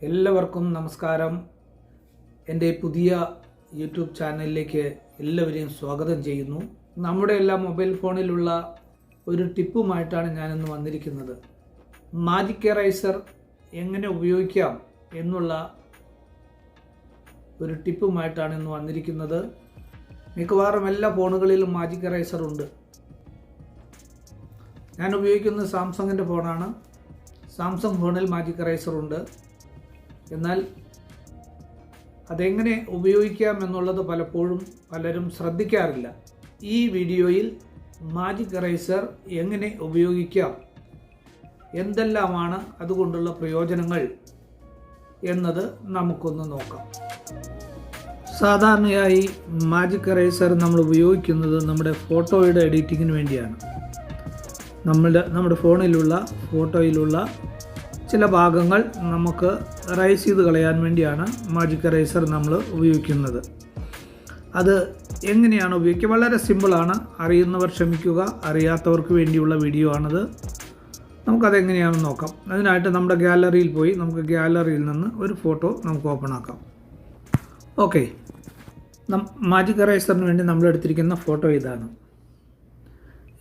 എല്ലാവർക്കും നമസ്കാരം. എൻ്റെ പുതിയ യൂട്യൂബ് ചാനലിലേക്ക് എല്ലാവരെയും സ്വാഗതം ചെയ്യുന്നു. നമ്മുടെ എല്ലാ മൊബൈൽ ഫോണിലുള്ള ഒരു ടിപ്പുമായിട്ടാണ് ഞാനിന്ന് വന്നിരിക്കുന്നത്. മാജിക് എറൈസർ എങ്ങനെ ഉപയോഗിക്കാം എന്നുള്ള ഒരു ടിപ്പുമായിട്ടാണ് ഇന്ന് വന്നിരിക്കുന്നത്. മിക്കവാറും എല്ലാ ഫോണുകളിലും മാജിക് എറൈസർ ഉണ്ട്. ഞാൻ ഉപയോഗിക്കുന്നത് സാംസങ്ങിൻ്റെ ഫോണാണ്. സാംസങ് ഫോണിൽ മാജിക് എറൈസർ ഉണ്ട്. എന്നാൽ അതെങ്ങനെ ഉപയോഗിക്കാം എന്നുള്ളത് പലപ്പോഴും പലരും ശ്രദ്ധിക്കാറില്ല. ഈ വീഡിയോയിൽ മാജിക് എറൈസർ എങ്ങനെ ഉപയോഗിക്കാം, എന്തെല്ലാമാണ് അതുകൊണ്ടുള്ള പ്രയോജനങ്ങൾ എന്നത് നമുക്കൊന്ന് നോക്കാം. സാധാരണയായി മാജിക് എറൈസർ നമ്മൾ ഉപയോഗിക്കുന്നത് നമ്മുടെ ഫോട്ടോയുടെ എഡിറ്റിങ്ങിന് വേണ്ടിയാണ്. നമ്മുടെ ഫോണിലുള്ള ഫോട്ടോയിലുള്ള ചില ഭാഗങ്ങൾ നമുക്ക് എറൈസ് ചെയ്ത് കളയാൻ വേണ്ടിയാണ് മാജിക് എറൈസർ നമ്മൾ ഉപയോഗിക്കുന്നത്. അത് എങ്ങനെയാണ് ഉപയോഗിക്കുക? വളരെ സിമ്പിളാണ്. അറിയുന്നവർ ക്ഷമിക്കുക, അറിയാത്തവർക്ക് വേണ്ടിയുള്ള വീഡിയോ ആണത്. നമുക്കതെങ്ങനെയാണെന്ന് നോക്കാം. അതിനായിട്ട് നമ്മുടെ ഗാലറിയിൽ പോയി നമുക്ക് ഗാലറിയിൽ നിന്ന് ഒരു ഫോട്ടോ നമുക്ക് ഓപ്പൺ ആക്കാം. ഓക്കെ, മാജിക് എറൈസറിന് വേണ്ടി നമ്മൾ എടുത്തിരിക്കുന്ന ഫോട്ടോ ഇതാണ്.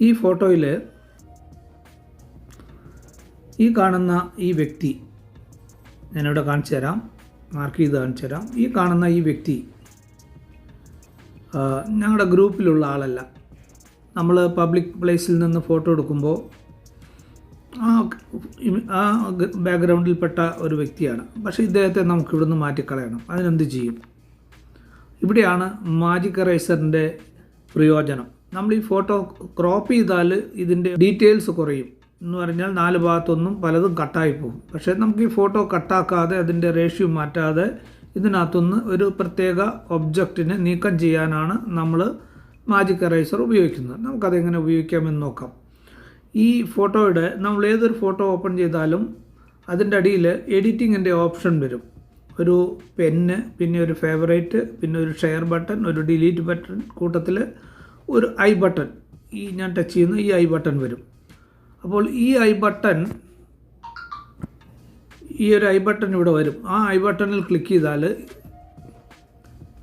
ഈ ഫോട്ടോയിൽ ഈ കാണുന്ന ഈ വ്യക്തി ഞാനിവിടെ കാണിച്ചു തരാം, മാർക്ക് ചെയ്ത് കാണിച്ചു തരാം. ഈ കാണുന്ന ഈ വ്യക്തി ഞങ്ങളുടെ ഗ്രൂപ്പിലുള്ള ആളല്ല. നമ്മൾ പബ്ലിക് പ്ലേസിൽ നിന്ന് ഫോട്ടോ എടുക്കുമ്പോൾ ആ ബാക്ക്ഗ്രൗണ്ടിൽപ്പെട്ട ഒരു വ്യക്തിയാണ്. പക്ഷേ ഇദ്ദേഹത്തെ നമുക്ക് ഇവിടുന്ന് മാറ്റിക്കളയണം. അതിനെന്ത് ചെയ്യും? ഇവിടെയാണ് മാജിക് എറൈസറിൻ്റെ പ്രയോജനം. നമ്മൾ ഈ ഫോട്ടോ ക്രോപ്പ് ചെയ്താൽ ഇതിൻ്റെ ഡീറ്റെയിൽസ് കുറയും. എന്ന് പറഞ്ഞാൽ 4 ഭാഗത്തൊന്നും പലതും കട്ടായി പോകും. പക്ഷേ നമുക്ക് ഈ ഫോട്ടോ കട്ടാക്കാതെ അതിൻ്റെ റേഷ്യോ മാറ്റാതെ ഇതിനകത്തുനിന്ന് ഒരു പ്രത്യേക ഒബ്ജക്റ്റിനെ നീക്കം ചെയ്യാനാണ് നമ്മൾ മാജിക് എറൈസർ ഉപയോഗിക്കുന്നത്. നമുക്കതെങ്ങനെ ഉപയോഗിക്കാമെന്ന് നോക്കാം. ഈ ഫോട്ടോയുടെ നമ്മൾ ഏതൊരു ഫോട്ടോ ഓപ്പൺ ചെയ്താലും അതിൻ്റെ അടിയിൽ എഡിറ്റിങ്ങിൻ്റെ ഓപ്ഷൻ വരും. ഒരു പെന്ന്, പിന്നെ ഒരു ഫേവറേറ്റ്, പിന്നെ ഒരു ഷെയർ ബട്ടൺ, ഒരു ഡിലീറ്റ് ബട്ടൺ, കൂട്ടത്തിൽ ഒരു ഐ ബട്ടൺ. ഈ ഞാൻ ടച്ച് ചെയ്യുന്ന ഈ ഐ ബട്ടൺ വരും. അപ്പോൾ ഈ ഐ ബട്ടൺ, ഈ ഒരു ഐ ബട്ടൺ ഇവിടെ വരും. ആ ഐ ബട്ടണിൽ ക്ലിക്ക് ചെയ്താൽ,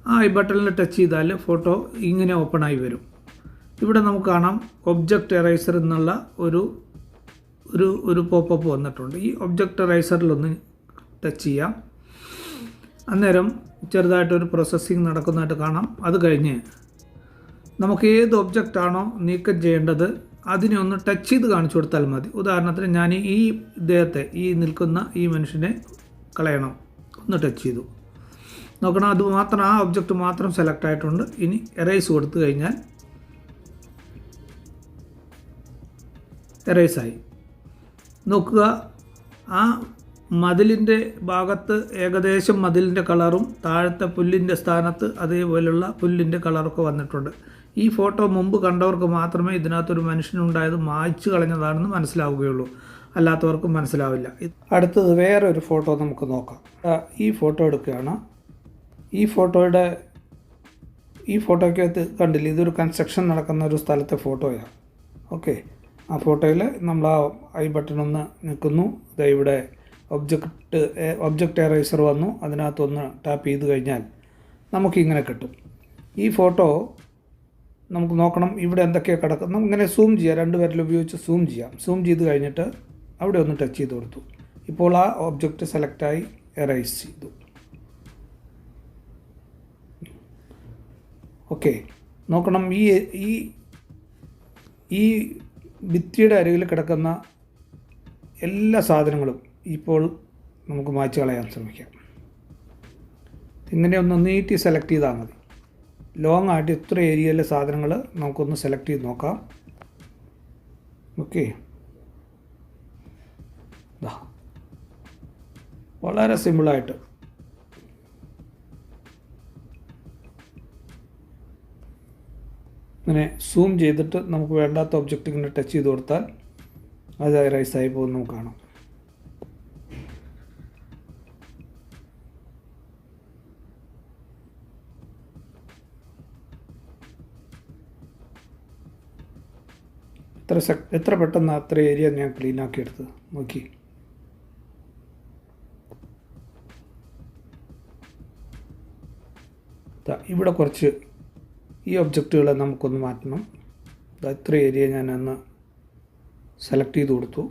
ആ ഐ ബട്ടണിൽ ടച്ച് ചെയ്താൽ ഫോട്ടോ ഇങ്ങനെ ഓപ്പണായി വരും. ഇവിടെ നമുക്ക് കാണാം ഒബ്ജക്റ്റ് എറൈസർ എന്നുള്ള ഒരു പോപ്പപ്പ് വന്നിട്ടുണ്ട്. ഈ ഒബ്ജക്റ്റ് എറൈസറിലൊന്ന് ടച്ച് ചെയ്യാം. അന്നേരം ചെറുതായിട്ടൊരു പ്രോസസ്സിങ് നടക്കുന്നതായിട്ട് കാണാം. അത് കഴിഞ്ഞ് നമുക്ക് ഏത് ഒബ്ജക്റ്റാണോ നീക്കം ചെയ്യേണ്ടത് അതിനെ ഒന്ന് ടച്ച് ചെയ്ത് കാണിച്ചു കൊടുത്താൽ മതി. ഉദാഹരണത്തിന് ഞാൻ ഈ ഇദ്ദേഹത്തെ, ഈ നിൽക്കുന്ന ഈ മനുഷ്യനെ കളയണം. ഒന്ന് ടച്ച് ചെയ്തു നോക്കണം. അത് മാത്രം, ആ ഒബ്ജക്റ്റ് മാത്രം സെലക്ട് ആയിട്ടുണ്ട്. ഇനി എറൈസ് കൊടുത്തു കഴിഞ്ഞാൽ എറൈസായി. നോക്കുക, ആ മതിലിൻ്റെ ഭാഗത്ത് ഏകദേശം മതിലിൻ്റെ കളറും താഴത്തെ പുല്ലിൻ്റെ സ്ഥാനത്ത് അതേപോലെയുള്ള പുല്ലിൻ്റെ കളറൊക്കെ വന്നിട്ടുണ്ട്. ഈ ഫോട്ടോ മുമ്പ് കണ്ടവർക്ക് മാത്രമേ ഇതിനകത്തൊരു മനുഷ്യനുണ്ടായത് മായ്ച്ചു കളഞ്ഞതാണെന്ന് മനസ്സിലാവുകയുള്ളൂ. അല്ലാത്തവർക്കും മനസ്സിലാവില്ല. അടുത്തത് വേറെ ഒരു ഫോട്ടോ നമുക്ക് നോക്കാം. ഈ ഫോട്ടോ എടുക്കുകയാണ്. ഈ ഫോട്ടോയ്ക്കകത്ത് കണ്ടില്ല, ഇതൊരു കൺസ്ട്രക്ഷൻ നടക്കുന്ന ഒരു സ്ഥലത്തെ ഫോട്ടോയാണ്. ഓക്കെ, ആ ഫോട്ടോയിൽ നമ്മൾ ആ ഐ ബട്ടൺ ഒന്ന് നിൽക്കുന്നു. ഇവിടെ ഒബ്ജക്റ്റ് എറൈസർ വന്നു. അതിനകത്തൊന്ന് ടാപ്പ് ചെയ്ത് കഴിഞ്ഞാൽ നമുക്കിങ്ങനെ കിട്ടും. ഈ ഫോട്ടോ നമുക്ക് നോക്കണം ഇവിടെ എന്തൊക്കെയാണ് കിടക്കുന്നത്. ഇങ്ങനെ സൂം ചെയ്യാം, 2 വിരൽ ഉപയോഗിച്ച് സൂം ചെയ്യാം. സൂം ചെയ്ത് കഴിഞ്ഞിട്ട് അവിടെ ഒന്ന് ടച്ച് ചെയ്ത് കൊടുത്തു. ഇപ്പോൾ ആ ഒബ്ജക്റ്റ് സെലക്റ്റായി എറൈസ് ചെയ്തു. ഓക്കെ, നോക്കണം, ഈ ഭിത്തിയുടെ അരികിൽ കിടക്കുന്ന എല്ലാ സാധനങ്ങളും ഇപ്പോൾ നമുക്ക് മായ്ച്ചു കളയാൻ ശ്രമിക്കാം. ഇങ്ങനെ ഒന്ന് നീട്ടി സെലക്ട് ചെയ്താൽ മതി. ലോങ് ആയിട്ട് ഇത്ര ഏരിയയിലെ സാധനങ്ങൾ നമുക്കൊന്ന് സെലക്ട് ചെയ്ത് നോക്കാം. ഓക്കെ, വളരെ സിമ്പിളായിട്ട് ഇങ്ങനെ സൂം ചെയ്തിട്ട് നമുക്ക് വേണ്ടാത്ത ഒബ്ജക്റ്റ് ഇങ്ങനെ ടച്ച് ചെയ്ത് കൊടുത്താൽ അത് എറൈസായി പോകും. നമുക്ക് കാണാം. എത്ര പെട്ടെന്ന് അത്ര ഏരിയ ഞാൻ ക്ലീൻ ആക്കി എടുത്ത് നോക്കി. ഇവിടെ കുറച്ച് ഈ ഒബ്ജക്റ്റുകളെ നമുക്കൊന്ന് മാറ്റണം. ഇത്ര ഏരിയ ഞാനൊന്ന് സെലക്ട് ചെയ്ത് കൊടുത്തു.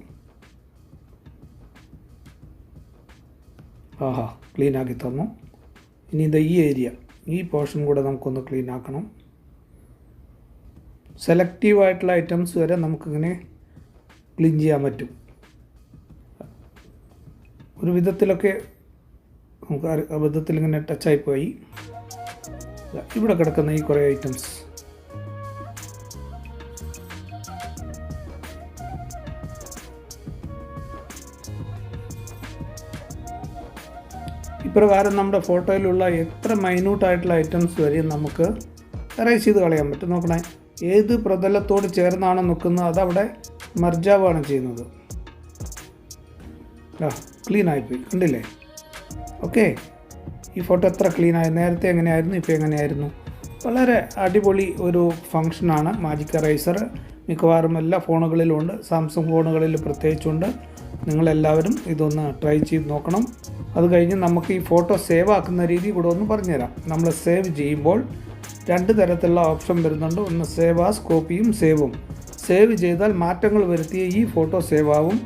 ആഹാ, ക്ലീൻ ആക്കി തന്നു. ഇനി ഈ ഏരിയ, ഈ പോർഷൻ കൂടെ നമുക്കൊന്ന് ക്ലീൻ ആക്കണം. സെലക്റ്റീവായിട്ടുള്ള ഐറ്റംസ് വരെ നമുക്കിങ്ങനെ ക്ലീൻ ചെയ്യാൻ പറ്റും. ഒരു വിധത്തിലൊക്കെ നമുക്ക് അബദ്ധത്തിൽ ഇങ്ങനെ ടച്ചായിപ്പോയി. ഇവിടെ കിടക്കുന്ന ഈ കുറേ ഐറ്റംസ് ഇപ്രകാരം നമ്മുടെ ഫോട്ടോയിലുള്ള എത്ര മൈന്യൂട്ടായിട്ടുള്ള ഐറ്റംസ് വരെ നമുക്ക് എറേസ് ചെയ്ത് കളയാൻ പറ്റും. നോക്കണേ, ഏത് പ്രതലത്തോട് ചേർന്നാണ് നിൽക്കുന്നത് അതവിടെ മർജാവാണ് ചെയ്യുന്നത്. ക്ലീൻ ആയിപ്പോയി, കണ്ടില്ലേ? ഓക്കെ, ഈ ഫോട്ടോ എത്ര ക്ലീനായി. നേരത്തെ എങ്ങനെയായിരുന്നു, ഇപ്പോൾ എങ്ങനെയായിരുന്നു. വളരെ അടിപൊളി ഒരു ഫങ്ഷനാണ് മാജിക് എറേസർ. മിക്കവാറും എല്ലാ ഫോണുകളിലും ഉണ്ട്, സാംസങ് ഫോണുകളിൽ പ്രത്യേകിച്ചുണ്ട്. നിങ്ങളെല്ലാവരും ഇതൊന്ന് ട്രൈ ചെയ്ത് നോക്കണം. അത് കഴിഞ്ഞ് നമുക്ക് ഈ ഫോട്ടോ സേവ് ആക്കുന്ന രീതി കൂടെ ഒന്ന് പറഞ്ഞുതരാം. നമ്മൾ സേവ് ചെയ്യുമ്പോൾ 2 തരത്തിലുള്ള ഓപ്ഷൻ വരുന്നുണ്ട്. ഒന്ന് സേവ് ആസ് കോപ്പിയും സേവും. സേവ് ചെയ്താൽ മാറ്റങ്ങൾ വരുത്തിയ ഈ ഫോട്ടോ സേവ് ആവും.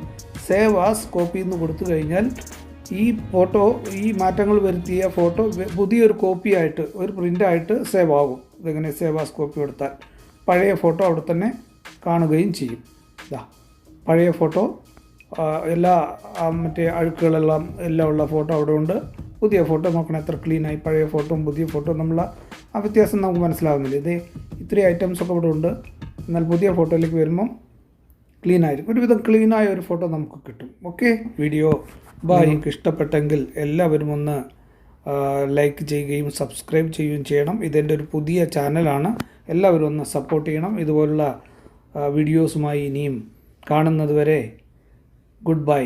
സേവ് ആസ് കോപ്പി എന്ന് കൊടുത്തു കഴിഞ്ഞാൽ ഈ ഫോട്ടോ, ഈ മാറ്റങ്ങൾ വരുത്തിയ ഫോട്ടോ പുതിയൊരു കോപ്പിയായിട്ട്, ഒരു പ്രിൻ്റായിട്ട് സേവ് ആകും. ഇതെങ്ങനെ സേവ് ആസ് കോപ്പി കൊടുത്താൽ പഴയ ഫോട്ടോ അവിടെ തന്നെ കാണുകയും ചെയ്യും. പഴയ ഫോട്ടോ എല്ലാ മറ്റേ അഴുക്കുകളെല്ലാം ഉള്ള ഫോട്ടോ അവിടെ ഉണ്ട്. പുതിയ ഫോട്ടോ നോക്കണം എത്ര ക്ലീനായി. പഴയ ഫോട്ടോയും പുതിയ ഫോട്ടോ നമ്മളെ ആ വ്യത്യാസം നമുക്ക് മനസ്സിലാകുന്നില്ല. ഇത്രയും ഐറ്റംസൊക്കെ ഇവിടെ ഉണ്ട്. എന്നാൽ പുതിയ ഫോട്ടോയിലേക്ക് വരുമ്പം ക്ലീൻ ആയിരിക്കും. ഒരുവിധം ക്ലീനായ ഒരു ഫോട്ടോ നമുക്ക് കിട്ടും. ഓക്കെ, വീഡിയോ നിങ്ങൾക്ക് ഇഷ്ടപ്പെട്ടെങ്കിൽ എല്ലാവരും ഒന്ന് ലൈക്ക് ചെയ്യുകയും സബ്സ്ക്രൈബ് ചെയ്യുകയും ചെയ്യണം. ഇതെൻ്റെ ഒരു പുതിയ ചാനലാണ്. എല്ലാവരും ഒന്ന് സപ്പോർട്ട് ചെയ്യണം. ഇതുപോലുള്ള വീഡിയോസുമായി ഇനിയും കാണുന്നത് വരെ ഗുഡ് ബൈ.